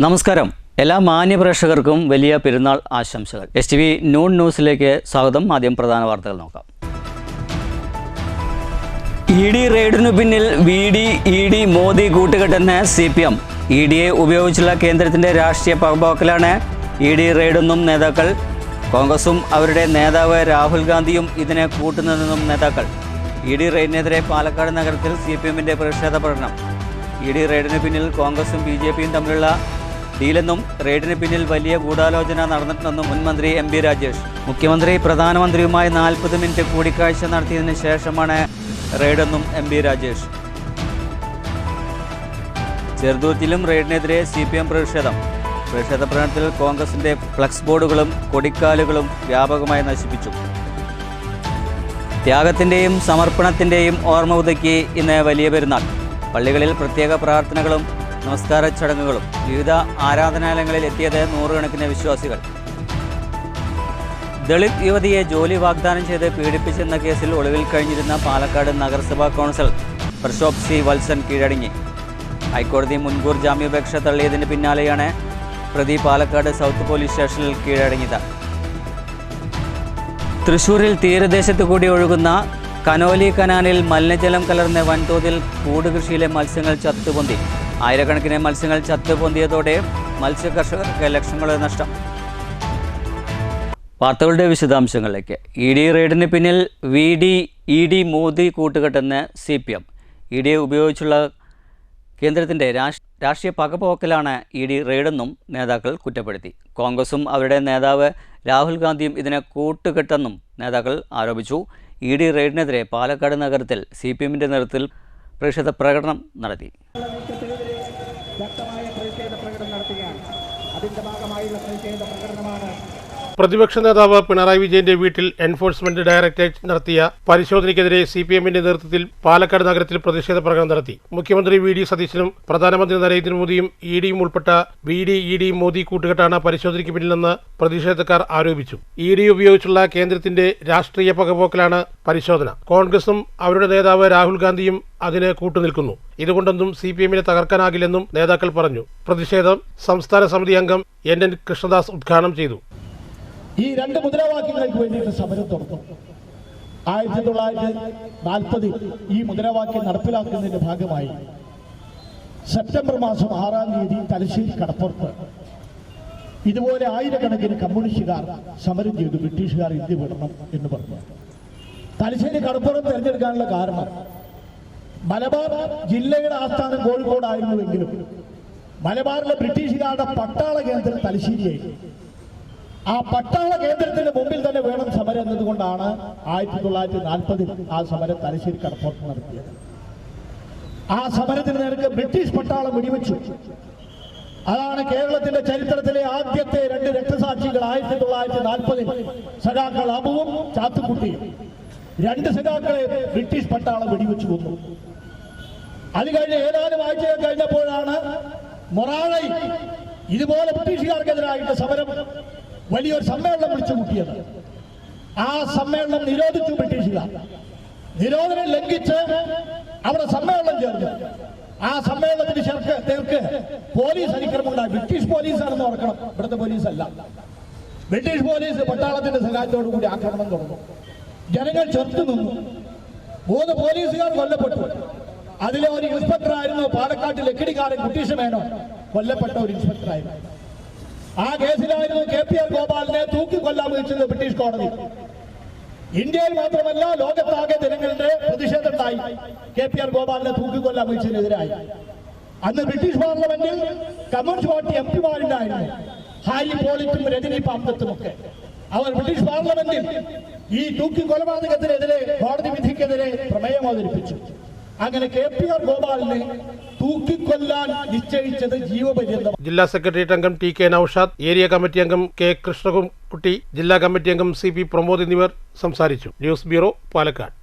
നമസ്കാരം. എല്ലാ മാന്യപ്രേക്ഷകർക്കും വലിയ പെരുന്നാൾ ആശംസകൾ. STV നൂൺ ന്യൂസിലേക്ക് സ്വാഗതം. ആദ്യം പ്രധാന വാർത്തകൾ നോക്കാം. ED റെയ്ഡിനു പിന്നിൽ VD-ED മോദി കൂട്ടുകെട്ടെന്ന് CPM. EDയെ ഉപയോഗിച്ചുള്ള കേന്ദ്രത്തിൻ്റെ രാഷ്ട്രീയ പകപോക്കലാണ് ED റെയ്ഡെന്നും നേതാക്കൾ. കോൺഗ്രസും അവരുടെ നേതാവ് രാഹുൽ ഗാന്ധിയും ഇതിനെ കൂട്ടുന്നതെന്നും നേതാക്കൾ. ED റെയ്ഡിനെതിരെ പാലക്കാട് നഗരത്തിൽ CPMൻ്റെ പ്രതിഷേധ പ്രകടനം. ED റെയ്ഡിന് പിന്നിൽ കോൺഗ്രസും BJPയും തമ്മിലുള്ള ഡീലെന്നും റെയ്ഡിന് പിന്നിൽ വലിയ ഗൂഢാലോചന നടന്നിട്ടുണ്ടെന്നും മുൻ മന്ത്രി MP രാജേഷ്. മുഖ്യമന്ത്രി പ്രധാനമന്ത്രിയുമായി 40 മിനിറ്റ് കൂടിക്കാഴ്ച നടത്തിയതിന് ശേഷമാണ് റെയ്ഡെന്നും MP രാജേഷ്. ചെറുതുരുത്തിയിലും റെയ്ഡിനെതിരെ CPM പ്രതിഷേധ പ്രകടനത്തിൽ കോൺഗ്രസിൻ്റെ ഫ്ലക്സ് ബോർഡുകളും കൊടിക്കാലുകളും വ്യാപകമായി നശിപ്പിച്ചു. ത്യാഗത്തിൻ്റെയും സമർപ്പണത്തിൻ്റെയും ഓർമ്മ പുതുക്കി ഇന്ന് വലിയ പെരുന്നാൾ. പള്ളികളിൽ പ്രത്യേക പ്രാർത്ഥനകളും നമസ്കാര ചടങ്ങുകളും. വിവിധ ആരാധനാലയങ്ങളിൽ എത്തിയത് നൂറുകണക്കിന് വിശ്വാസികൾ. ദളിത് യുവതിയെ ജോലി വാഗ്ദാനം ചെയ്ത് പീഡിപ്പിച്ചെന്ന കേസിൽ ഒളിവിൽ കഴിഞ്ഞിരുന്ന പാലക്കാട് നഗരസഭാ കൗൺസിലർ പ്രശോഭ് C. വത്സൻ കീഴടങ്ങി. ഹൈക്കോടതി മുൻകൂർ ജാമ്യാപേക്ഷ തള്ളിയതിന് പിന്നാലെയാണ് പ്രതി പാലക്കാട് സൗത്ത് പോലീസ് സ്റ്റേഷനിൽ കീഴടങ്ങിയത്. തൃശ്ശൂരിൽ തീരദേശത്ത് കൂടി ഒഴുകുന്ന കനോലി കനാലിൽ മലിനജലം കലർന്ന് വൻതോതിൽ കൂടുകൃഷിയിലെ മത്സ്യങ്ങൾ ചത്തുപൊന്തി. ആയിരക്കണക്കിന് മത്സ്യങ്ങൾ ചത്തുപൊന്തിയതോടെ മത്സ്യകർഷകർക്ക് ലക്ഷങ്ങളുടെ നഷ്ടം. വാർത്തകളുടെ വിശദാംശങ്ങളിലേക്ക്. ED റെയ്ഡിന് പിന്നിൽ VD-ED മോദി കൂട്ടുകെട്ടെന്ന് CPM. EDയെ ഉപയോഗിച്ചുള്ള കേന്ദ്രത്തിൻ്റെ രാഷ്ട്രീയ പകപോക്കലാണ് ED റെയ്ഡെന്നും നേതാക്കൾ കുറ്റപ്പെടുത്തി. കോൺഗ്രസും അവരുടെ നേതാവ് രാഹുൽ ഗാന്ധിയും ഇതിനെ കൂട്ടുകെട്ടെന്നും നേതാക്കൾ ആരോപിച്ചു. ED റെയ്ഡിനെതിരെ പാലക്കാട് നഗരത്തിൽ CPMൻ്റെ നേതൃത്വത്തിൽ പ്രതിഷേധ പ്രകടനം നടത്തി. പ്രതിപക്ഷ നേതാവ് പിണറായി വിജയന്റെ വീട്ടിൽ എൻഫോഴ്സ്മെന്റ് ഡയറക്ടറേറ്റ് നടത്തിയ പരിശോധനയ്ക്കെതിരെ CPMന്റെ നേതൃത്വത്തിൽ പാലക്കാട് നഗരത്തിൽ പ്രതിഷേധ പ്രകടനം നടത്തി. മുഖ്യമന്ത്രി VD സതീശനും പ്രധാനമന്ത്രി നരേന്ദ്രമോദിയും EDയും ഉൾപ്പെട്ട VD-ED മോദി കൂട്ടുകെട്ടാണ് പരിശോധനയ്ക്ക് പിന്നിലെന്ന് പ്രതിഷേധക്കാർ ആരോപിച്ചു. ED ഉപയോഗിച്ചുള്ള കേന്ദ്രത്തിന്റെ രാഷ്ട്രീയ പകപോക്കലാണ് പരിശോധന. കോൺഗ്രസും അവരുടെ നേതാവ് രാഹുൽ ഗാന്ധിയും അതിന് കൂട്ടുനിൽക്കുന്നു. ഇതുകൊണ്ടൊന്നും CPMനെ തകർക്കാനാകില്ലെന്നും നേതാക്കൾ പറഞ്ഞു. പ്രതിഷേധം സംസ്ഥാന സമിതി അംഗം NN കൃഷ്ണദാസ് ഉദ്ഘാടനം ചെയ്തു. ഈ രണ്ട് മുദ്രാവാക്യങ്ങൾക്ക് വേണ്ടിയിട്ട് സമരം തുറന്നു. 1940 ഈ മുദ്രാവാക്യം നടപ്പിലാക്കുന്നതിന്റെ ഭാഗമായി സെപ്റ്റംബർ മാസം 6-ാം തീയതി തലശ്ശേരി കടപ്പുറത്ത് ഇതുപോലെ ആയിരക്കണക്കിന് കമ്മ്യൂണിസ്റ്റുകാർ സമരം ചെയ്തു. ബ്രിട്ടീഷുകാർ ഇന്ത്യ വിടണം എന്ന് പറഞ്ഞു. തലശ്ശേരി കടപ്പുറം തിരഞ്ഞെടുക്കാനുള്ള കാരണം മലബാർ ജില്ലയുടെ ആസ്ഥാനം കോഴിക്കോടായിരുന്നുവെങ്കിലും മലബാറിലെ ബ്രിട്ടീഷുകാരുടെ പട്ടാള കേന്ദ്രം തലശ്ശേരിയായിരുന്നു. ആ പട്ടാള കേന്ദ്രത്തിന് മുമ്പിൽ തന്നെ വേണം സമരം എന്നതുകൊണ്ടാണ് 1940 ആ സമരം തലശ്ശേരി കടപ്പുറത്ത് നടത്തിയത്. ആ സമരത്തിന് നേർക്ക് ബ്രിട്ടീഷ് പട്ടാളം വെടിവെച്ചു. അതാണ് കേരളത്തിന്റെ ചരിത്രത്തിലെ ആദ്യത്തെ 2 രക്തസാക്ഷികൾ. 1940 സഖാക്കൾ അബുവും ചാത്തുക്കുട്ടിയും. 2 സഖാക്കളെ ബ്രിട്ടീഷ് പട്ടാളം വെടിവെച്ചു കൊന്നു. അത് കഴിഞ്ഞ് ഏതാനും ആഴ്ചകൾ കഴിഞ്ഞപ്പോഴാണ് മൊറാഴയിൽ ഇതുപോലെ ബ്രിട്ടീഷുകാർക്കെതിരായിട്ട് സമരം വലിയൊരു സമ്മേളനം വിളിച്ചു കൂട്ടിയത്. ആ സമ്മേളനം നിരോധിച്ചു ബ്രിട്ടീഷുകാർ. നിരോധനം ലംഘിച്ച് അവിടെ സമ്മേളനം ചേർന്നു. ആ സമ്മേളനത്തിന് നേർക്ക് പോലീസ് അതിക്രമമുണ്ടായി. ബ്രിട്ടീഷ് പോലീസാണെന്ന് ഓർക്കണം, ഇവിടുത്തെ പോലീസല്ല. ബ്രിട്ടീഷ് പോലീസ് പട്ടാളത്തിന്റെ സഹായത്തോടു കൂടി ആക്രമണം തുടങ്ങി. ജനങ്ങൾ ചെറുത്തു നിന്നു. 3 പോലീസുകാർ കൊല്ലപ്പെട്ടു. അതിലെ ഒരു ഇൻസ്പെക്ടറായിരുന്നു പാലക്കാട്ടിൽ ലക്കിടിക്കാരൻ കുട്ടീഷ് മേനോൻ. കൊല്ലപ്പെട്ട ഒരു ഇൻസ്പെക്ടറായിരുന്നു. ആ കേസിലായിരുന്നു KPR ഗോപാലിനെ തൂക്കിക്കൊല്ലാൻ വിളിച്ചത് ബ്രിട്ടീഷ് കോടതി. ഇന്ത്യയിൽ മാത്രമല്ല ലോകത്താകെ ജനങ്ങളുടെ പ്രതിഷേധമുണ്ടായി KPR ഗോപാലിനെ തൂക്കിക്കൊല്ലാൻ വിളിച്ചതിനെതിരായി. അന്ന് ബ്രിട്ടീഷ് പാർലമെന്റിൽ കമ്മ്യൂണിസ്റ്റ് പാർട്ടി MP മാരുണ്ടായിരുന്നു. ഹാരി പോളിറ്റും രജനി പാമ്പത്തുമൊക്കെ. അവർ ബ്രിട്ടീഷ് പാർലമെന്റിൽ ഈ തൂക്കിക്കൊലപാതകത്തിനെതിരെ കോടതി വിധിക്കെതിരെ പ്രമേയം അവതരിപ്പിച്ചു. അങ്ങനെ KPR ഗോപാലിനെ തൂക്കിക്കൊല്ലാൻ നിശ്ചയിച്ചത് ജീവപര്യന്തം. ജില്ലാ സെക്രട്ടേറിയറ്റ് അംഗം TK നൌഷാദ്, ഏരിയ കമ്മിറ്റി അംഗം K കൃഷ്ണകുട്ടി, ജില്ലാ കമ്മിറ്റി അംഗം CP പ്രമോദ് എന്നിവർ സംസാരിച്ചു. News bureau, Palakkad.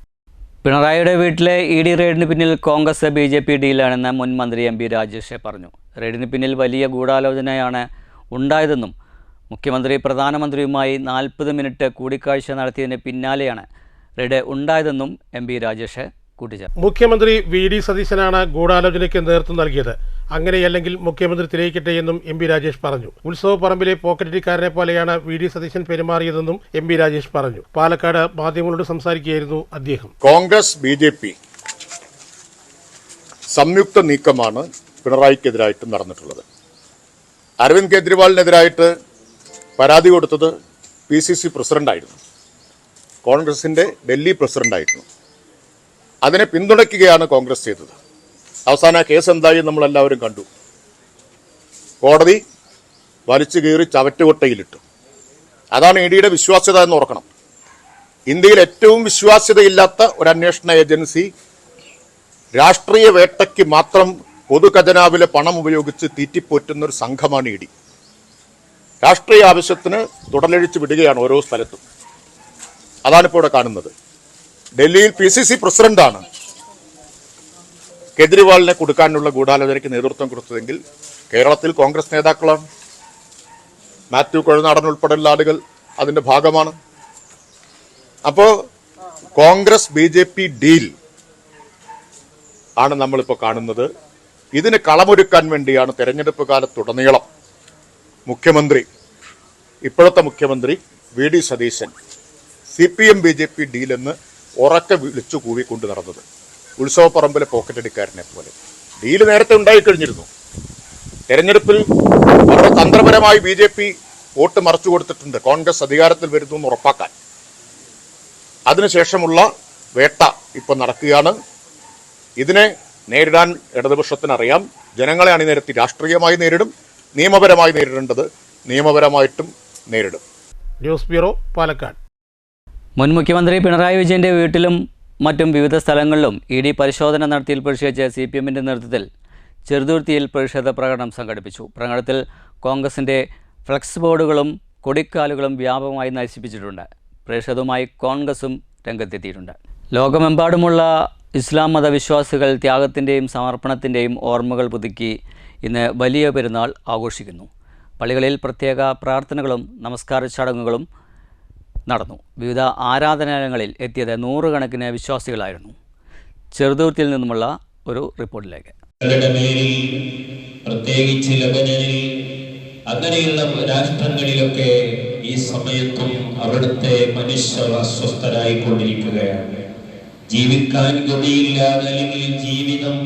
പിണറായിയുടെ വീട്ടിലെ ED റെയ്ഡിന് പിന്നിൽ കോൺഗ്രസ് BJP ഡീലാണെന്ന് മുൻ മന്ത്രി MP രാജേഷ് പറഞ്ഞു. റെയ്ഡിന് പിന്നിൽ വലിയ ഗൂഢാലോചനയാണ് ഉണ്ടായതെന്നും മുഖ്യമന്ത്രി പ്രധാനമന്ത്രിയുമായി 40 മിനിറ്റ് കൂടിക്കാഴ്ച നടത്തിയതിന് പിന്നാലെയാണ് റെയ്ഡ് ഉണ്ടായതെന്നും MP രാജേഷ് കൂട്ടിച്ചേർത്തു. മുഖ്യമന്ത്രി VD സതീശനാണ് ഗൂഢാലോചനയ്ക്ക് നേതൃത്വം നൽകിയത്. അങ്ങനെയല്ലെങ്കിൽ മുഖ്യമന്ത്രി തിരയിക്കട്ടെ എന്നും MP രാജേഷ് പറഞ്ഞു. ഉത്സവപ്പറമ്പിലെ പോക്കറ്റടിക്കാരനെ പോലെയാണ് VD സതീശൻ പെരുമാറിയതെന്നും MP രാജേഷ് പറഞ്ഞു. പാലക്കാട് മാധ്യമങ്ങളോട് സംസാരിക്കുകയായിരുന്നു അദ്ദേഹം. കോൺഗ്രസ് BJP സംയുക്ത നീക്കമാണ് പിണറായിക്കെതിരായിട്ട് നടന്നിട്ടുള്ളത്. അരവിന്ദ് കെജ്രിവാളിനെതിരായിട്ട് പരാതി കൊടുത്തത് PCC പ്രസിഡന്റായിരുന്നു, കോൺഗ്രസിന്റെ ഡൽഹി പ്രസിഡന്റായിരുന്നു. അതിനെ പിന്തുണയ്ക്കുകയാണ് കോൺഗ്രസ് ചെയ്തത്. അവസാന കേസ് എന്തായി നമ്മളെല്ലാവരും കണ്ടു. കോടതി വലിച്ചു കീറി ചവറ്റുകൊട്ടയിലിട്ടു. അതാണ് EDയുടെ വിശ്വാസ്യത എന്ന് ഓർക്കണം. ഇന്ത്യയിൽ ഏറ്റവും വിശ്വാസ്യതയില്ലാത്ത ഒരു അന്വേഷണ ഏജൻസി രാഷ്ട്രീയ വേട്ടയ്ക്ക് മാത്രം പൊതുഖജനാവിലെ പണം ഉപയോഗിച്ച് തീറ്റിപ്പോറ്റുന്ന ഒരു സംഘമാണ് ED. രാഷ്ട്രീയ ആവശ്യത്തിന് തുടലഴിച്ച് വിടുകയാണ് ഓരോ സ്ഥലത്തും. അതാണിപ്പോൾ ഇവിടെ കാണുന്നത്. ഡൽഹിയിൽ PCC പ്രസിഡന്റാണ് കെജ്രിവാളിനെ കൊടുക്കാനുള്ള ഗൂഢാലോചനയ്ക്ക് നേതൃത്വം കൊടുത്തതെങ്കിൽ കേരളത്തിൽ കോൺഗ്രസ് നേതാക്കളാണ്. മാത്യു കൊഴുനാടൻ ഉൾപ്പെടെയുള്ള ആളുകൾ അതിന്റെ ഭാഗമാണ്. അപ്പോൾ കോൺഗ്രസ് BJP ഡീൽ ആണ് നമ്മളിപ്പോൾ കാണുന്നത്. ഇതിന് കളമൊരുക്കാൻ വേണ്ടിയാണ് തെരഞ്ഞെടുപ്പ് കാലത്തുടനീളം മുഖ്യമന്ത്രി, ഇപ്പോഴത്തെ മുഖ്യമന്ത്രി VD Satheesan CPM BJP deal എന്ന് ഉറക്കെ വിളിച്ചു കൂവിക്കൊണ്ട് നടന്നത്. ഉത്സവപ്പറമ്പിലെ പോക്കറ്റടിക്കാരനെ പോലെ. ഡീല് നേരത്തെ ഉണ്ടായിക്കഴിഞ്ഞിരുന്നു. തെരഞ്ഞെടുപ്പിൽ വളരെ തന്ത്രപരമായി BJP വോട്ട് മറച്ചു കൊടുത്തിട്ടുണ്ട്, കോൺഗ്രസ് അധികാരത്തിൽ വരുന്നു എന്ന് ഉറപ്പാക്കാൻ. അതിനുശേഷമുള്ള വേട്ട ഇപ്പം നടക്കുകയാണ്. ഇതിനെ നേരിടാൻ ഇടതുപക്ഷത്തിനറിയാം. ജനങ്ങളെ അണിനിരത്തി രാഷ്ട്രീയമായി നേരിടും, നിയമപരമായി നേരിടേണ്ടത് നിയമപരമായിട്ടും നേരിടും. News bureau, Palakkad. മുൻ മുഖ്യമന്ത്രി പിണറായി വിജയൻ്റെ വീട്ടിലും മറ്റും വിവിധ സ്ഥലങ്ങളിലും ED പരിശോധന നടത്തിയിൽ പ്രതിഷേധിച്ച് CPMൻ്റെ നേതൃത്വത്തിൽ ചെറുതുരുത്തിയിൽ പ്രതിഷേധ പ്രകടനം സംഘടിപ്പിച്ചു. പ്രകടനത്തിൽ കോൺഗ്രസിൻ്റെ ഫ്ലക്സ് ബോർഡുകളും കൊടിക്കാലുകളും വ്യാപകമായി നശിപ്പിച്ചിട്ടുണ്ട്. പ്രതിഷേധവുമായി കോൺഗ്രസും രംഗത്തെത്തിയിട്ടുണ്ട്. ലോകമെമ്പാടുമുള്ള ഇസ്ലാം മതവിശ്വാസികൾ ത്യാഗത്തിൻ്റെയും സമർപ്പണത്തിൻ്റെയും ഓർമ്മകൾ പുതുക്കി ഇന്ന് വലിയ പെരുന്നാൾ ആഘോഷിക്കുന്നു. പള്ളികളിൽ പ്രത്യേക പ്രാർത്ഥനകളും നമസ്കാര ചടങ്ങുകളും നടന്നു. വിവിധ ആരാധനാലയങ്ങളിൽ എത്തിയത് നൂറുകണക്കിന് വിശ്വാസികളായിരുന്നു. ചെറുതുരുത്തിയിൽ നിന്നുമുള്ള ഒരു റിപ്പോർട്ടിലേക്ക്. പ്രത്യേകിച്ച് ലബനനിൽ അങ്ങനെയുള്ള രാഷ്ട്രങ്ങളിലൊക്കെ ഈ സമയത്തും അവിടുത്തെ മനുഷ്യർ അസ്വസ്ഥരായിക്കൊണ്ടിരിക്കുകയാണ്. ജീവിക്കാൻ ഗതിയില്ലാതെ അല്ലെങ്കിൽ ജീവിതം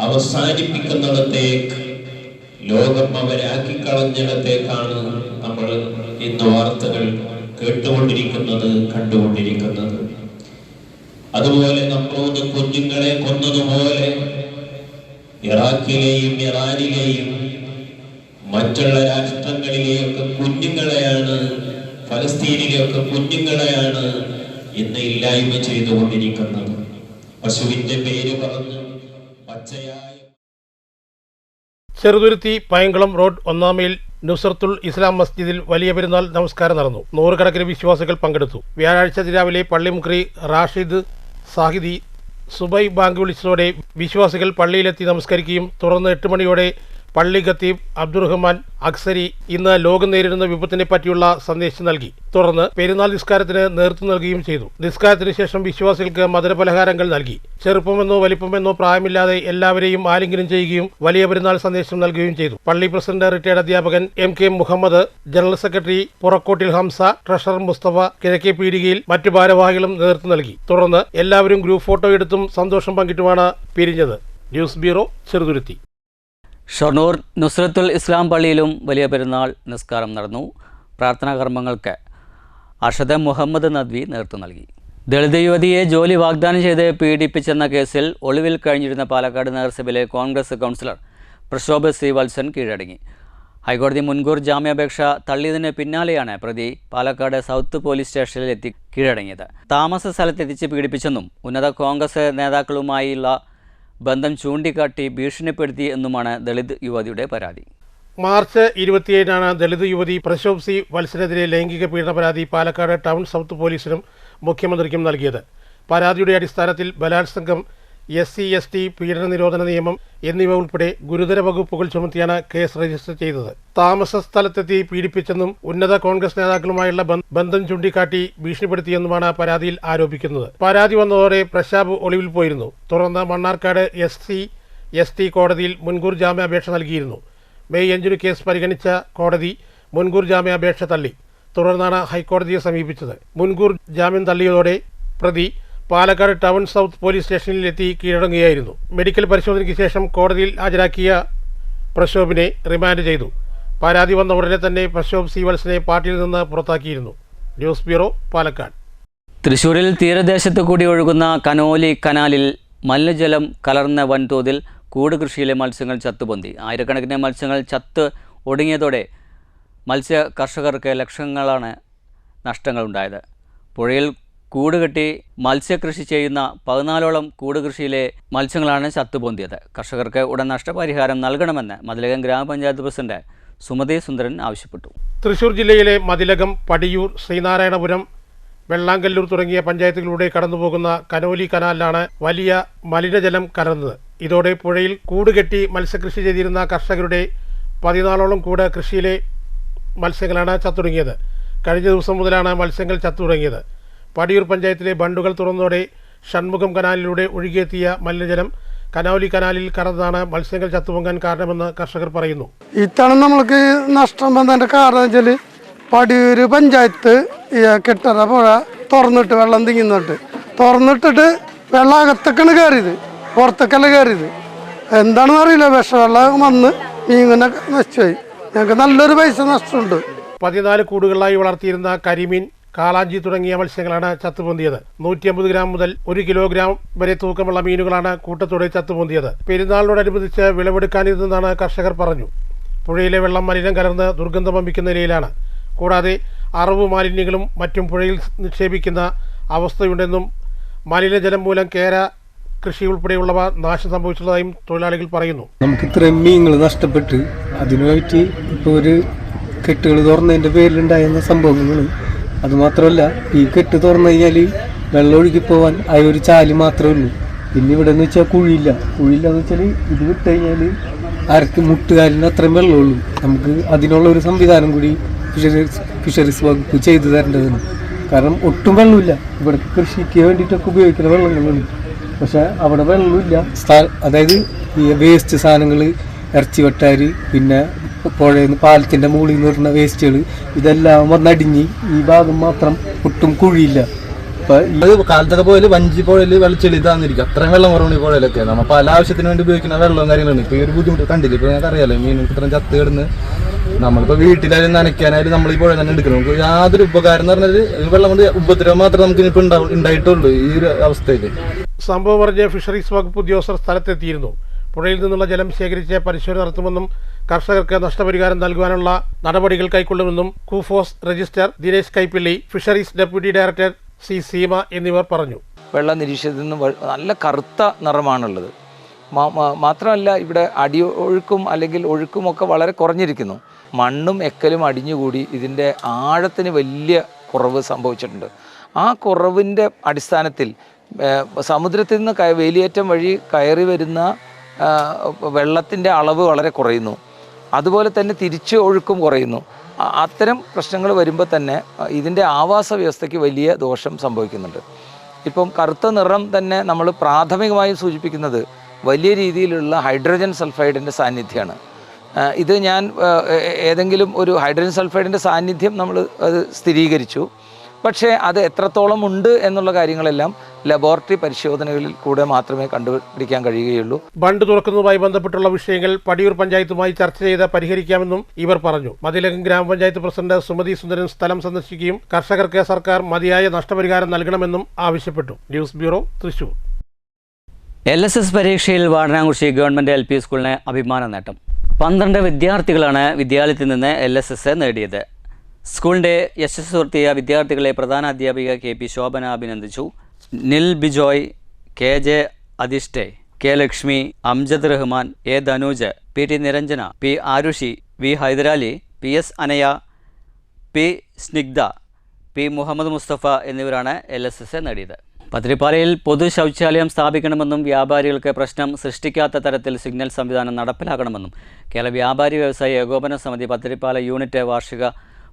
അവസാനിപ്പിക്കുന്നിടത്തേക്ക് ലോകം അവരാക്കിക്കളഞ്ഞിടത്തേക്കാണ് നമ്മൾ ഇന്ന് വാർത്തകൾ കേട്ടുകൊണ്ടിരിക്കുന്നത്, കണ്ടുകൊണ്ടിരിക്കുന്നത്. അതുപോലെ നമ്മളോട് കുഞ്ഞുങ്ങളെ കൊന്നതുപോലെ ഇറാഖിലെയും ഇറാനിലെയും മറ്റുള്ള രാഷ്ട്രങ്ങളിലെയൊക്കെ കുഞ്ഞുങ്ങളെയാണ്, ഫലസ്തീനിലെയൊക്കെ കുഞ്ഞുങ്ങളെയാണ് ഇന്ന് ഇല്ലായ്മ ചെയ്തുകൊണ്ടിരിക്കുന്നത്. പശുവിന്റെ പേര് പറഞ്ഞ് പച്ചയായ ചെറുതുരുത്തി പയങ്കളം റോഡ് 1-ാം മൈൽ നുസ്രത്തുൽ ഇസ്ലാം മസ്ജിദിൽ വലിയ പെരുന്നാൾ നമസ്കാരം നടന്നു. നൂറുകണക്കിന് വിശ്വാസികൾ പങ്കെടുത്തു. വ്യാഴാഴ്ച രാവിലെ പള്ളിമുഖ്രി റാഷിദ് സാഹിദി സുബൈ ബാങ്ക് വിളിച്ചതോടെ വിശ്വാസികൾ പള്ളിയിലെത്തി നമസ്കരിക്കുകയും തുടർന്ന് 8 മണിയോടെ പള്ളി ഖത്തീബ് അബ്ദുറഹ്മാൻ അക്സരി ഇന്ന് ലോകം നേരിടുന്ന വിപത്തിനെ പറ്റിയുള്ള സന്ദേശം നൽകി. തുടർന്ന് പെരുന്നാൾ നിസ്കാരത്തിന് നേതൃത്വം നൽകുകയും ചെയ്തു. നിസ്കാരത്തിന് ശേഷം വിശ്വാസികൾക്ക് മധുരപലഹാരങ്ങൾ നൽകി. ചെറുപ്പമെന്നോ വലിപ്പമെന്നോ പ്രായമില്ലാതെ എല്ലാവരെയും ആലിംഗനം ചെയ്യുകയും വലിയ പെരുന്നാൾ സന്ദേശം നൽകുകയും ചെയ്തു. പള്ളി പ്രസിഡന്റ് റിട്ടയർഡ് അധ്യാപകൻ MK മുഹമ്മദ്, ജനറൽ സെക്രട്ടറി പുറക്കോട്ടിൽ ഹംസ, ട്രഷറർ മുസ്തഫ, കിഴക്കേ പീടികയിൽ മറ്റു ഭാരവാഹികളും നേതൃത്വം നൽകി. തുടർന്ന് എല്ലാവരും ഗ്രൂപ്പ് ഫോട്ടോ എടുത്തും സന്തോഷം പങ്കിട്ടുമാണ് പിരിഞ്ഞത്. News bureau, Cheruthuruthy. ഷൊർണൂർ നുസ്രത്തുൽ ഇസ്ലാം പള്ളിയിലും വലിയ പെരുന്നാൾ നിസ്കാരം നടന്നു. പ്രാർത്ഥനാ കർമ്മങ്ങൾക്ക് അർഷദ് മുഹമ്മദ് നദ്വി നേതൃത്വം നൽകി. ദളിത് യുവതിയെ ജോലി വാഗ്ദാനം ചെയ്ത് പീഡിപ്പിച്ചെന്ന കേസിൽ ഒളിവിൽ കഴിഞ്ഞിരുന്ന പാലക്കാട് നഗരസഭയിലെ കോൺഗ്രസ് കൗൺസിലർ പ്രശോഭ് ശ്രീവത്സൻ കീഴടങ്ങി. ഹൈക്കോടതി മുൻകൂർ ജാമ്യാപേക്ഷ തള്ളിയതിന് പിന്നാലെയാണ് പ്രതി പാലക്കാട് സൗത്ത് പോലീസ് സ്റ്റേഷനിൽ എത്തി കീഴടങ്ങിയത്. താമസ സ്ഥലത്തെത്തിച്ച് പീഡിപ്പിച്ചെന്നും ഉന്നത കോൺഗ്രസ് നേതാക്കളുമായുള്ള ബന്ധം ചൂണ്ടിക്കാട്ടി ഭീഷണിപ്പെടുത്തി എന്നുമാണ് ദളിത് യുവതിയുടെ പരാതി. മാർച്ച് 27-നാണ് ദളിത് യുവതി പ്രശോഭ് സി വത്സനെതിരെ ലൈംഗിക പീഡന പരാതി പാലക്കാട് ടൗൺ സൗത്ത് പോലീസിനും മുഖ്യമന്ത്രിക്കും നൽകിയത്. പരാതിയുടെ അടിസ്ഥാനത്തിൽ ബലാത്സംഗം, SC/ST പീഡന നിരോധന നിയമം എന്നിവ ഉൾപ്പെടെ ഗുരുതര വകുപ്പുകൾ ചുമത്തിയാണ് കേസ് രജിസ്റ്റർ ചെയ്തത്. താമസ സ്ഥലത്തെത്തി പീഡിപ്പിച്ചെന്നും ഉന്നത കോൺഗ്രസ് നേതാക്കളുമായുള്ള ബന്ധം ചൂണ്ടിക്കാട്ടി ഭീഷണിപ്പെടുത്തിയെന്നുമാണ് പരാതിയിൽ ആരോപിക്കുന്നത്. പരാതി വന്നതോടെ പ്രശാബ് ഒളിവിൽ പോയിരുന്നു. തുടർന്ന് മണ്ണാർക്കാട് SC/ST കോടതിയിൽ മുൻകൂർ ജാമ്യാപേക്ഷ നൽകിയിരുന്നു. മെയ് 5 കേസ് പരിഗണിച്ച കോടതി മുൻകൂർ ജാമ്യാപേക്ഷ തള്ളി. തുടർന്നാണ് ഹൈക്കോടതിയെ സമീപിച്ചത്. മുൻകൂർ ജാമ്യം തള്ളിയതോടെ പ്രതി പാലക്കാട് ടൗൺ സൗത്ത് പോലീസ് സ്റ്റേഷനിലെത്തി കീഴടങ്ങുകയായിരുന്നു. മെഡിക്കൽ പരിശോധനയ്ക്ക് ശേഷം കോടതിയിൽ ഹാജരാക്കിയ പ്രശോഭിനെ റിമാൻഡ് ചെയ്തു. പരാതി വന്ന ഉടനെ തന്നെ പ്രശോഭ് സീവൽസിനെ പാർട്ടിയിൽ നിന്ന് പുറത്താക്കിയിരുന്നു. News bureau, Palakkad. തൃശ്ശൂരിൽ തീരദേശത്ത് കൂടി ഒഴുകുന്ന കനോലി കനാലിൽ മലിനജലം കലർന്ന വൻതോതിൽ കൂട് കൃഷിയിലെ മത്സ്യങ്ങൾ ചത്തുപൊന്തി. ആയിരക്കണക്കിന് മത്സ്യങ്ങൾ ചത്ത് ഒടുങ്ങിയതോടെ മത്സ്യ കർഷകർക്ക് ലക്ഷങ്ങളാണ് നഷ്ടങ്ങളുണ്ടായത്. പുഴയിൽ കൂടുകെട്ടി മത്സ്യകൃഷി ചെയ്യുന്ന 14ഓളം കൂട് കൃഷിയിലെ മത്സ്യങ്ങളാണ് ചത്തുപൊന്തിയത്. കർഷകർക്ക് ഉടൻ നഷ്ടപരിഹാരം നൽകണമെന്ന് മതിലകം ഗ്രാമപഞ്ചായത്ത് പ്രസിഡന്റ് സുമതി സുന്ദരൻ ആവശ്യപ്പെട്ടു. തൃശൂർ ജില്ലയിലെ മതിലകം, പടിയൂർ, ശ്രീനാരായണപുരം, വെള്ളാങ്കല്ലൂർ തുടങ്ങിയ പഞ്ചായത്തുകളിലൂടെ കടന്നുപോകുന്ന കനോലി കനാലിലാണ് വലിയ മലിനജലം കലർന്നത്. ഇതോടെ പുഴയിൽ കൂടുകെട്ടി മത്സ്യകൃഷി ചെയ്തിരുന്ന കർഷകരുടെ 14ഓളം കൂട് കൃഷിയിലെ മത്സ്യങ്ങളാണ് ചത്തുടങ്ങിയത്. കഴിഞ്ഞ ദിവസം മുതലാണ് മത്സ്യങ്ങൾ ചത്തുടങ്ങിയത്. പടിയൂർ പഞ്ചായത്തിലെ ബണ്ടുകൾ തുറന്നതോടെ ഷൺമുഖം കനാലിലൂടെ ഒഴുകിയെത്തിയ മലിനജലം കനോലി കനാലിൽ കടന്നതാണ് മത്സ്യങ്ങൾ ചത്തുപൊങ്ങാൻ കാരണമെന്ന് കർഷകർ പറയുന്നു. ഇത്തവണ നമ്മൾക്ക് നഷ്ടം വന്നതിൻ്റെ കാരണം വെച്ചാൽ പടിയൂർ പഞ്ചായത്ത് കെട്ടറ പുഴ തുറന്നിട്ട് വെള്ളം തുറന്നിട്ടിട്ട് വെള്ളം അകത്തേക്കാണ് കയറിയത്, പുറത്തേക്കല്ല കയറിയത്. എന്താണെന്ന് അറിയില്ല, വിഷവെള്ളം വന്ന് മീനിനെ നശിച്ചുപോയി. ഞങ്ങൾക്ക് നല്ലൊരു പൈസ നഷ്ടമുണ്ട്. 14 കൂടുകളിലായി വളർത്തിയിരുന്ന കരിമീൻ, കാളാഞ്ചി തുടങ്ങിയ മത്സ്യങ്ങളാണ് ചത്തുപൊന്തിയത്. 150 ഗ്രാം മുതൽ 1 കിലോഗ്രാം വരെ തൂക്കമുള്ള മീനുകളാണ് കൂട്ടത്തോടെ ചത്തുപൊന്തിയത്. പെരുന്നാളിനോടനുബന്ധിച്ച് വിളവെടുക്കാനിരുന്നെന്നാണ് കർഷകർ പറഞ്ഞു. പുഴയിലെ വെള്ളം മലിനം കലർന്ന് ദുർഗന്ധം വമിക്കുന്ന നിലയിലാണ്. കൂടാതെ അറവ് മാലിന്യങ്ങളും മറ്റും പുഴയിൽ നിക്ഷേപിക്കുന്ന അവസ്ഥയുണ്ടെന്നും മലിനജലം മൂലം കേര കൃഷി ഉൾപ്പെടെയുള്ളവ നാശം സംഭവിച്ചതായും തൊഴിലാളികൾ പറയുന്നു. നമുക്ക് ഇത്രയും മീനുകൾ നഷ്ടപ്പെട്ട് അതിനുമായിട്ട് ഇപ്പോൾ ഒരു കെട്ടുകൾ തുറന്നതിൻ്റെ പേരിലുണ്ടായിരുന്ന സംഭവങ്ങൾ. അതുമാത്രമല്ല, ഈ കെട്ട് തുറന്നു കഴിഞ്ഞാൽ വെള്ളം ഒഴുകി പോകാൻ ആ ഒരു ചാല് മാത്രമേ ഉള്ളൂ. പിന്നെ ഇവിടെ എന്ന് വെച്ചാൽ കുഴിയില്ലെന്ന് വെച്ചാൽ ഇത് വിട്ട് കഴിഞ്ഞാൽ അരക്ക് മുട്ടുകാലിന് അത്രയും വെള്ളമുള്ളൂ. നമുക്ക് അതിനുള്ള ഒരു സംവിധാനം കൂടി ഫിഷറീസ് വകുപ്പ് ചെയ്തു തരേണ്ടതാണ്. കാരണം ഒട്ടും വെള്ളമില്ല. ഇവിടെ കൃഷിക്ക് വേണ്ടിയിട്ടൊക്കെ ഉപയോഗിക്കുന്ന വെള്ളങ്ങളുണ്ട്, പക്ഷെ അവിടെ വെള്ളമില്ല. അതായത് ഈ വേസ്റ്റ് സാധനങ്ങൾ, ഇറച്ചി വെട്ടാരി, പിന്നെ പുഴയിൽ നിന്ന് പാലത്തിൻ്റെ മുകളിൽ നിന്ന് വരുന്ന വേസ്റ്റുകൾ, ഇതെല്ലാം വന്നടിഞ്ഞ് ഈ ഭാഗം മാത്രം ഒട്ടും കുഴിയില്ല. അത് കാലത്തൊക്കെ പോയാൽ വഞ്ചി പുഴയിൽ വെള്ളച്ചെളിതാന്നിരിക്കും. അത്രയും വെള്ളം കുറവാണ് ഈ പുഴയിലൊക്കെ. നമ്മൾ പല ആവശ്യത്തിന് വേണ്ടി ഉപയോഗിക്കുന്ന വെള്ളവും കാര്യങ്ങളാണ്. ഇപ്പോൾ ഈ ഒരു ബുദ്ധിമുട്ട് കണ്ടില്ല. ഇപ്പോൾ ഞങ്ങൾക്ക് അറിയാലോ, മീനുകൾക്ക് ഇത്രയും ചത്ത് കിടന്ന് നമ്മളിപ്പോൾ വീട്ടിലായാലും നനയ്ക്കാനായാലും നമ്മൾ ഈ പുഴ തന്നെ എടുക്കണം. നമുക്ക് യാതൊരു ഉപകാരം എന്ന് പറഞ്ഞാൽ ഈ വെള്ളം കൊണ്ട് ഉപദ്രവം മാത്രമേ നമുക്ക് ഇപ്പോൾ ഉണ്ടായിട്ടുള്ളൂ ഈ ഒരു അവസ്ഥയിൽ. സംഭവം പറഞ്ഞ് ഫിഷറീസ് വകുപ്പ് ഉദ്യോഗസ്ഥർ സ്ഥലത്തെത്തിയിരുന്നു. പുഴയിൽ നിന്നുള്ള ജലം ശേഖരിച്ച് പരിശോധന നടത്തുമെന്നും കർഷകർക്ക് നഷ്ടപരിഹാരം നൽകുവാനുള്ള നടപടികൾ കൈക്കൊള്ളുമെന്നും KUFOS registrar Dinesh Kaippilly, fisheries deputy director C Seema എന്നിവർ പറഞ്ഞു. വെള്ള നിരീക്ഷണത്തിൽ നിന്ന് നല്ല കറുത്ത നിറമാണുള്ളത്. മാത്രമല്ല, ഇവിടെ അടിയൊഴുക്കും അല്ലെങ്കിൽ ഒഴുക്കുമൊക്കെ വളരെ കുറഞ്ഞിരിക്കുന്നു. മണ്ണും എക്കലും അടിഞ്ഞുകൂടി ഇതിൻ്റെ ആഴത്തിന് വലിയ കുറവ് സംഭവിച്ചിട്ടുണ്ട്. ആ കുറവിൻ്റെ അടിസ്ഥാനത്തിൽ സമുദ്രത്തിൽ നിന്ന് വേലിയേറ്റം വഴി കയറി വരുന്ന വെള്ളത്തിൻ്റെ അളവ് വളരെ കുറയുന്നു. അതുപോലെ തന്നെ തിരിച്ച് ഒഴുക്കും കുറയുന്നു. അത്തരം പ്രശ്നങ്ങൾ വരുമ്പോൾ തന്നെ ഇതിൻ്റെ ആവാസ വ്യവസ്ഥയ്ക്ക് വലിയ ദോഷം സംഭവിക്കുന്നുണ്ട്. ഇപ്പം കറുത്ത നിറം തന്നെ നമ്മൾ പ്രാഥമികമായി സൂചിപ്പിക്കുന്നത് വലിയ രീതിയിലുള്ള ഹൈഡ്രജൻ സൾഫൈഡിൻ്റെ സാന്നിധ്യമാണ്. ഇത് ഞാൻ ഏതെങ്കിലും ഒരു ഹൈഡ്രജൻ സൾഫൈഡിൻ്റെ സാന്നിധ്യം നമ്മൾ അത് സ്ഥിരീകരിച്ചു. പക്ഷേ അത് എത്രത്തോളം ഉണ്ട് എന്നുള്ള കാര്യങ്ങളെല്ലാം ലബോറട്ടറി പരിശോധനകളിൽ കൂടെ മാത്രമേ കണ്ടുപിടിക്കാൻ കഴിയുകയുള്ളൂ. ബണ്ട് തുറക്കുന്നതുമായി ബന്ധപ്പെട്ടുള്ള വിഷയങ്ങൾ പടിയൂർ പഞ്ചായത്തുമായി ചർച്ച ചെയ്ത് പരിഹരിക്കാമെന്നും ഇവർ പറഞ്ഞു. മതിലകം ഗ്രാമപഞ്ചായത്ത് പ്രസിഡന്റ് സുമതി സുന്ദരൻ സ്ഥലം സന്ദർശിക്കുകയും കർഷകർക്ക് സർക്കാർ മതിയായ നഷ്ടപരിഹാരം നൽകണമെന്നും ആവശ്യപ്പെട്ടു. News bureau, Thrissur. LSS പരീക്ഷയിൽ വാടനാംകുറിശി ഗവൺമെൻറ് LP സ്കൂളിന് അഭിമാന നേട്ടം. 12 വിദ്യാർത്ഥികളാണ് വിദ്യാലയത്തിൽ നിന്ന് LSS നേടിയത്. സ്കൂളിൻ്റെ യശസ് ഉയർത്തിയ വിദ്യാർത്ഥികളെ പ്രധാന അധ്യാപിക KP ശോഭന അഭിനന്ദിച്ചു. നിൽ Bijoy, KJ അധിഷ്ഠെ, K Lakshmi, Amjad Rahman, A ധനൂജ്, PT Niranjana, P Aarushi, V Hyder Ali, PS Anaya, P Snigdha, P Muhammad Mustafa എന്നിവരാണ് LSS നേടിയത്. പത്തിരിപ്പാലയിൽ പൊതു ശൗചാലയം സ്ഥാപിക്കണമെന്നും വ്യാപാരികൾക്ക് പ്രശ്നം സൃഷ്ടിക്കാത്ത തരത്തിൽ സിഗ്നൽ സംവിധാനം നടപ്പിലാക്കണമെന്നും കേരള വ്യാപാരി വ്യവസായ ഏകോപന സമിതി പത്തിരിപ്പാല യൂണിറ്റ് വാർഷിക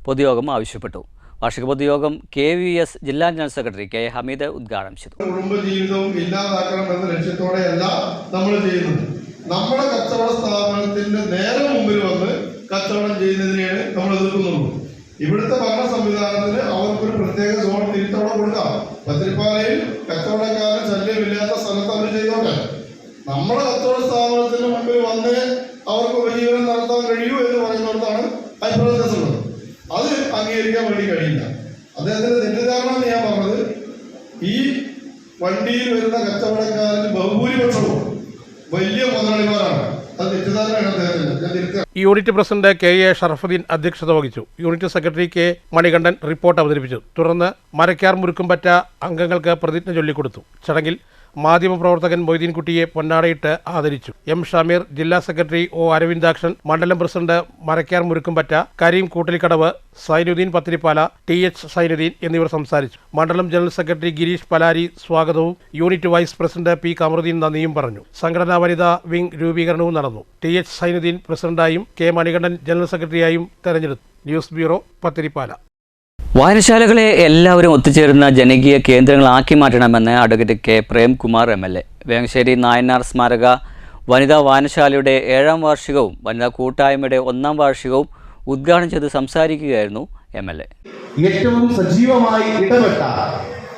പൊതുയോഗം ആവശ്യപ്പെട്ടു. വാർഷിക പൊതുയോഗം KVS ജില്ലാ ജനറൽ സെക്രട്ടറി K. ഹമീദ് ഉദ്ഘാടനം ചെയ്തു. കുടുംബജീവിതവും ഇല്ലാതാക്കണമെന്ന ലക്ഷ്യത്തോടെയല്ല നമ്മൾ ചെയ്യുന്നത്. നമ്മുടെ കച്ചവട സ്ഥാപനത്തിന്റെ നേരെ മുമ്പിൽ വന്ന് കച്ചവടം ചെയ്യുന്നതിനെയാണ് നമ്മൾ എതിർക്കുന്നുള്ളൂ. ഇവിടുത്തെ ഭരണ സംവിധാനത്തിന് അവർക്കൊരു പ്രത്യേക സോൺ തിരിച്ചവിടെ കൊടുക്കാം. പത്തിരിപ്പാലയിൽ കച്ചവടക്കാരൻ ശല്യമില്ലാത്ത സ്ഥലത്ത് അവർ ചെയ്തോട്ടെ. നമ്മുടെ കച്ചവട സ്ഥാപനത്തിന് മുമ്പിൽ വന്ന് അവർക്ക് ഉപജീവനം നടത്താൻ കഴിയൂ എന്ന് പറയുന്നിടത്താണ് അഭിപ്രായ വ്യത്യാസമുള്ളത്. അത് അംഗീകരിക്കാൻ വേണ്ടി കഴിയില്ല. അദ്ദേഹത്തിന്റെ തെറ്റിദ്ധാരണ ഞാൻ പറഞ്ഞത്, ഈ വണ്ടിയിൽ വരുന്ന കച്ചവടക്കാരിൽ ബഹുഭൂരിപക്ഷവും വലിയ മുതലാളിമാരാണ്. അത് തെറ്റിദ്ധാരണയാണ് അദ്ദേഹത്തിന്റെ. യൂണിറ്റ് പ്രസിഡന്റ് KA ഷറഫുദ്ദീൻ അധ്യക്ഷത വഹിച്ചു. Unit secretary K. Manikandan report അവതരിപ്പിച്ചു. തുടർന്ന് മരക്കാർ മുരുക്കുംപറ്റ അംഗങ്ങൾക്ക് പ്രതിജ്ഞ ചൊല്ലിക്കൊടുത്തു. ചടങ്ങിൽ മാധ്യമപ്രവർത്തകൻ മൊയ്തീൻകുട്ടിയെ പൊന്നാടയിട്ട് ആദരിച്ചു. M. ഷമീർ, ജില്ലാ സെക്രട്ടറി O. അരവിന്ദാക്ഷൻ, മണ്ഡലം പ്രസിഡന്റ് മരക്കാർ മുരുക്കുംപറ്റ കരീം കൂട്ടലിക്കടവ്, സൈനുദ്ദീൻ പത്തിരിപ്പാല, TH സൈനുദ്ദീൻ എന്നിവർ സംസാരിച്ചു. മണ്ഡലം ജനറൽ സെക്രട്ടറി ഗിരീഷ് പലാരി സ്വാഗതവും unit vice president P. Kamarudheen നന്ദിയും പറഞ്ഞു. സംഘടനാ വനിതാ വിംഗ് രൂപീകരണവും നടന്നു. TH സൈനുദ്ദീൻ പ്രസിഡന്റായും K. മണികണ്ഠൻ ജനറൽ സെക്രട്ടറിയായും തെരഞ്ഞെടുത്തു. News bureau, Pathiripala. വായനശാലകളെ എല്ലാവരും ഒത്തുചേരുന്ന ജനകീയ കേന്ദ്രങ്ങളാക്കി മാറ്റണമെന്ന് advocate K. Premkumar MLA. Vengassery Nayanar സ്മാരക വനിതാ വായനശാലയുടെ 7ാം വാർഷികവും വനിതാ കൂട്ടായ്മയുടെ 1ാം വാർഷികവും ഉദ്ഘാടനം ചെയ്ത് സംസാരിക്കുകയായിരുന്നു MLA. ഏറ്റവും സജീവമായി ഇടപെട്ട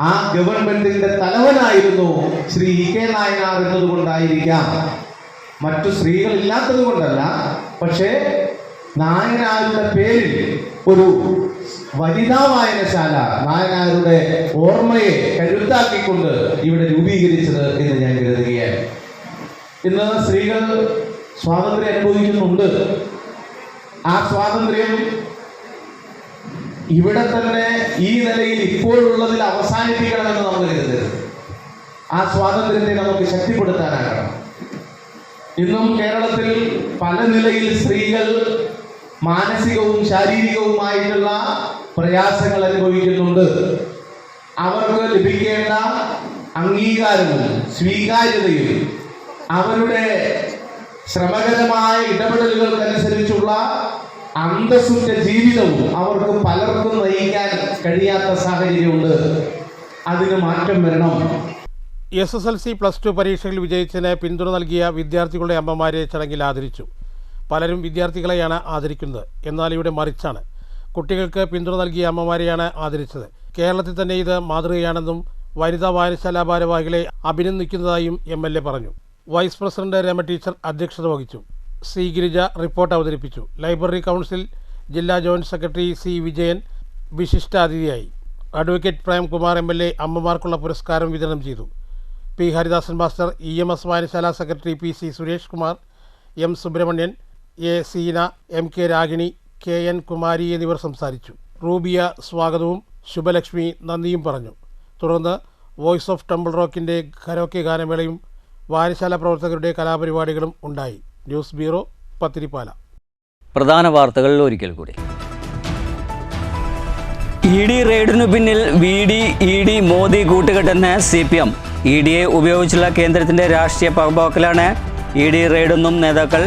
ആ ഗവൺമെന്റിന്റെ തലവനായിരുന്നു ശ്രീ K. നായനാർ എന്നതുകൊണ്ടായിരിക്കാം, മറ്റു സ്ത്രീകളില്ലാത്തത് കൊണ്ടല്ല. പക്ഷേ നായനാരുടെ പേരിൽ ഒരു വനിതാ വായനശാല നായനാരുടെ ഓർമ്മയെ കരുത്താക്കിക്കൊണ്ട് ഇവിടെ രൂപീകരിച്ചത് എന്ന് ഞാൻ കരുതുകയാണ്. ഇന്ന് സ്ത്രീകൾ സ്വാതന്ത്ര്യം അനുഭവിക്കുന്നുണ്ട്. ആ സ്വാതന്ത്ര്യം ഇവിടെ തന്നെ ഈ നിലയിൽ ഇപ്പോഴുള്ളതിൽ അവസാനിപ്പിക്കണമെന്ന് നമ്മൾ കരുതരുത്. ആ സ്വാതന്ത്ര്യത്തെ നമുക്ക് ശക്തിപ്പെടുത്താനാകണം. ഇന്നും കേരളത്തിൽ പല നിലയിൽ സ്ത്രീകൾ മാനസികവും ശാരീരികവുമായിട്ടുള്ള പ്രയാസങ്ങൾ അനുഭവിക്കുന്നുണ്ട്. അവർക്ക് ലഭിക്കേണ്ട അംഗീകാരവും സ്വീകാര്യതയും അവരുടെ ശ്രമകരമായ ഇടപെടലുകൾക്കനുസരിച്ചുള്ള അന്തസ്സുറ്റ ജീവിതവും അവർക്ക് പലർക്കും നയിക്കാൻ കഴിയാത്ത സാഹചര്യമുണ്ട്. അതിന് മാറ്റം വരണം. SSLC +2 പരീക്ഷയിൽ വിജയിച്ചതിന് പിന്തുണ നൽകിയ വിദ്യാർത്ഥികളുടെ അമ്മമാരെ ചടങ്ങിൽ ആദരിച്ചു. പലരും വിദ്യാർത്ഥികളെയാണ് ആദരിക്കുന്നത്, എന്നാൽ ഇവിടെ മറിച്ചാണ്. കുട്ടികൾക്ക് പിന്തുണ നൽകിയ അമ്മമാരെയാണ് ആദരിച്ചത്. കേരളത്തിൽ തന്നെ ഇത് മാതൃകയാണെന്നും വനിതാ വായനശാല ഭാരവാഹികളെ അഭിനന്ദിക്കുന്നതായും MLA പറഞ്ഞു. വൈസ് പ്രസിഡന്റ് രമ ടീച്ചർ അധ്യക്ഷത വഹിച്ചു. C. ഗിരിജ റിപ്പോർട്ട് അവതരിപ്പിച്ചു. ലൈബ്രറി കൗൺസിൽ ജില്ലാ ജോയിന്റ് സെക്രട്ടറി C. വിജയൻ വിശിഷ്ടാതിഥിയായി. അഡ്വക്കേറ്റ് പ്രേംകുമാർ MLA അമ്മമാർക്കുള്ള പുരസ്കാരം വിതരണം ചെയ്തു. P. ഹരിദാസൻ മാസ്റ്റർ, EMS വായനശാല secretary PC. Suresh Kumar, M. Subramanian, A. Seena, MK Ragini, KN Kumari എന്നിവർ സംസാരിച്ചു. റൂബിയ സ്വാഗതവും ശുഭലക്ഷ്മി നന്ദിയും പറഞ്ഞു. തുടർന്ന് വോയിസ് ഓഫ് ടെമ്പിൾ റോക്കിൻ്റെ കരോക്കെ ഗാനമേളയും വായനശാല പ്രവർത്തകരുടെ കലാപരിപാടികളും ഉണ്ടായി. News bureau, Pathiripala. പ്രധാന വാർത്തകൾ ഒരിക്കൽ കൂടി. ED റെയ്ഡിനു പിന്നിൽ ED മോദി കൂട്ടുകെട്ടെന്ന് CPM. EDയെ ഉപയോഗിച്ചുള്ള കേന്ദ്രത്തിൻ്റെ രാഷ്ട്രീയ പകപോക്കലാണ് ED റെയ്ഡെന്നും നേതാക്കൾ.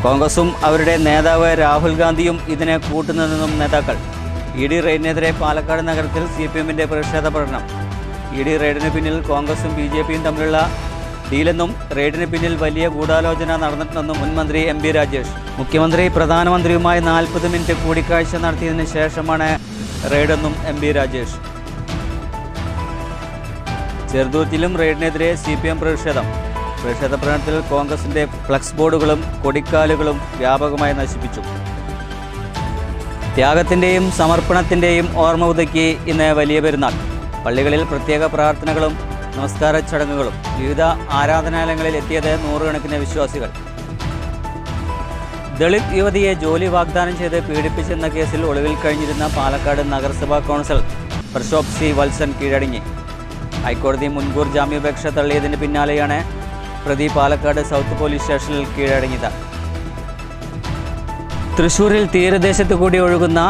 കോൺഗ്രസും അവരുടെ നേതാവ് രാഹുൽ ഗാന്ധിയും ഇതിനെ കൂട്ടുന്നതെന്നും നേതാക്കൾ. ED റെയ്ഡിനെതിരെ പാലക്കാട് നഗരത്തിൽ CPMന്റെ പ്രതിഷേധ പ്രകടനം. ED റെയ്ഡിന് പിന്നിൽ കോൺഗ്രസും BJPയും തമ്മിലുള്ള ഡീലെന്നും റെയ്ഡിന് പിന്നിൽ വലിയ ഗൂഢാലോചന നടന്നിട്ടുണ്ടെന്നും മുൻ മന്ത്രി MB രാജേഷ്. മുഖ്യമന്ത്രി പ്രധാനമന്ത്രിയുമായി 40 മിനിറ്റ് കൂടിക്കാഴ്ച നടത്തിയതിനു ശേഷമാണ് റെയ്ഡെന്നും MB രാജേഷ്. ചെറുതുരുത്തിയിലും റെയ്ഡിനെതിരെ CPM പ്രതിഷേധം. പ്രതിഷേധ പ്രകടനത്തിൽ കോൺഗ്രസിന്റെ ഫ്ലക്സ് ബോർഡുകളും കൊടിക്കാലുകളും വ്യാപകമായി നശിപ്പിച്ചു. ത്യാഗത്തിൻ്റെയും സമർപ്പണത്തിൻ്റെയും ഓർമ്മ പുതുക്കി ഇന്ന് വലിയ പെരുന്നാൾ. പള്ളികളിൽ പ്രത്യേക പ്രാർത്ഥനകളും നമസ്കാര ചടങ്ങുകളും. വിവിധ ആരാധനാലയങ്ങളിൽ എത്തിയത് നൂറുകണക്കിന് വിശ്വാസികൾ. ദളിത് യുവതിയെ ജോലി വാഗ്ദാനം ചെയ്ത് പീഡിപ്പിച്ചെന്ന കേസിൽ ഒളിവിൽ കഴിഞ്ഞിരുന്ന പാലക്കാട് നഗരസഭാ കൗൺസിലർ പ്രശോഭ് C. വത്സൻ കീഴടങ്ങി. ഹൈക്കോടതി മുൻകൂർ ജാമ്യാപേക്ഷ തള്ളിയതിന് പിന്നാലെയാണ് പ്രതി പാലക്കാട് സൗത്ത് പോലീസ് സ്റ്റേഷനിൽ കീഴടങ്ങിയത്. തൃശൂരിൽ തീരദേശത്ത് കൂടി ഒഴുകുന്ന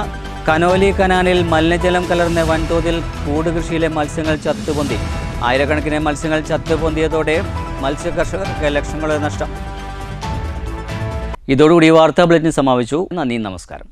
കനോലി കനാലിൽ മലിനജലം കലർന്ന് വൻതോതിൽ കൂടുകൃഷിയിലെ മത്സ്യങ്ങൾ ചത്തുപൊന്തി. ആയിരക്കണക്കിന് മത്സ്യങ്ങൾ ചത്തുപൊന്തിയതോടെ മത്സ്യകർഷകർക്ക് ലക്ഷങ്ങളുടെ നഷ്ടം. ഇതോടുകൂടി വാർത്താ ബുള്ളറ്റിൻ സമാപിച്ചു. നന്ദി, നമസ്കാരം.